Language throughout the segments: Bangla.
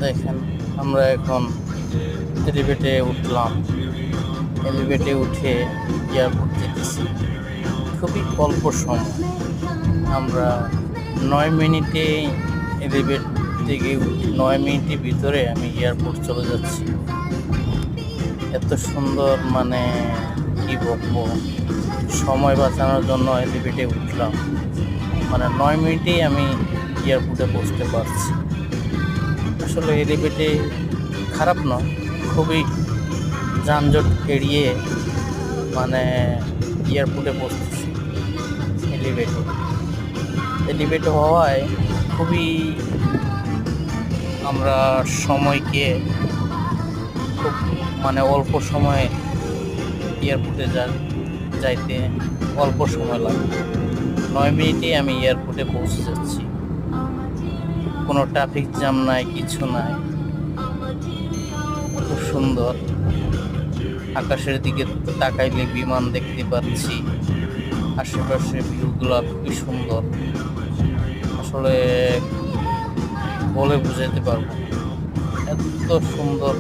দেখেন, আমরা এখন এলিভেটে উঠলাম। এলিভেটে উঠে এয়ারপোর্ট যেতেছি। খুবই অল্প সময়, আমরা 9 মিনিটে এলিভেট থেকে উঠে 9 মিনিটের ভিতরে আমি এয়ারপোর্ট চলে যাচ্ছি। এত সুন্দর, মানে কি বলবো, সময় বাঁচানোর জন্য এলিভেটে উঠলাম, মানে 9 মিনিটেই আমি এয়ারপোর্টে পৌঁছতে পারছি। আসলে এলিভেটে খারাপ নয়, খুবই যানজট এড়িয়ে মানে এয়ারপোর্টে পৌঁছতেছি। এলিভেটে এলিভেটে হওয়ায় খুবই আমরা সময়কে খুব মানে অল্প সময়ে এয়ারপোর্টে যাইতে অল্প সময় লাগে। 9 মিনিটেই আমি এয়ারপোর্টে পৌঁছে যাচ্ছি। কোনো ট্রাফিক জ্যাম নাই, কিছু নাই। খুব সুন্দর, আকাশের দিকে তাকাইলে বিমান দেখতে পাচ্ছি। আশেপাশে ভিউগুলো খুবই সুন্দর, আসলে বলে বুঝাতে পারবো না। এত সুন্দর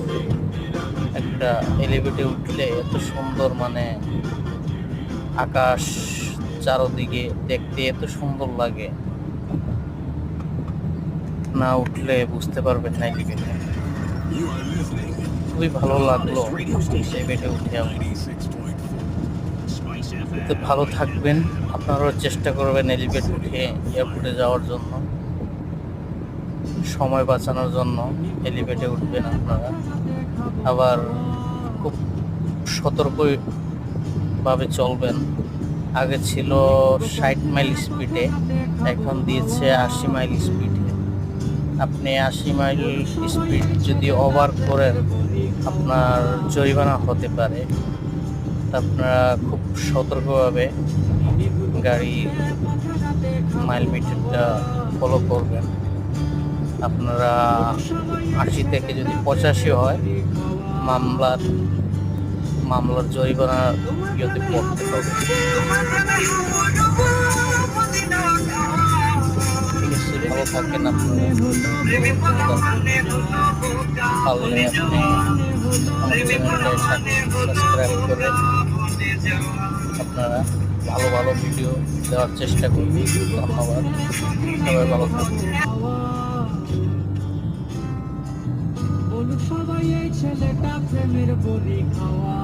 একটা এলিভেটে উঠলে এত সুন্দর, মানে আকাশ চারদিকে দেখতে এত সুন্দর লাগে, না উঠলে বুঝতে পারবেন না। এলিভেটে খুবই ভালো লাগলো এলিভেটে উঠে আমার। তো ভালো থাকবেন, আপনারাও চেষ্টা করবেন এলিভেট উঠে এয়ারপোর্টে যাওয়ার জন্য, সময় বাঁচানোর জন্য এলিভেটে উঠবেন আপনারা। আবার খুব সতর্কভাবে চলবেন। আগে ছিল 60 মাইল স্পিডে, এখন দিয়েছে 80 মাইল স্পিডে। আপনি 80 মাইল স্পিড যদি ওভার করেন, আপনার জরিমানা হতে পারে। আপনারা খুব সতর্কভাবে গাড়ি মাইল মিটারটা ফলো করবেন। আপনারা 80 থেকে যদি 85 হয়, মামলার জরিমানা ইয়েতে পড়তে হবে। ঠিক আছে, ভালো থাকেন আপনারা। পারলে আপনি আমার চ্যানেলটা সাবস্ক্রাইব করে আপনারা ভালো ভালো ভিডিও দেওয়ার চেষ্টা করবেন। ধন্যবাদ, সবাই ভালো থাকবেন। সবাই এই ছেলেটা প্রেমের বলি খাওয়া।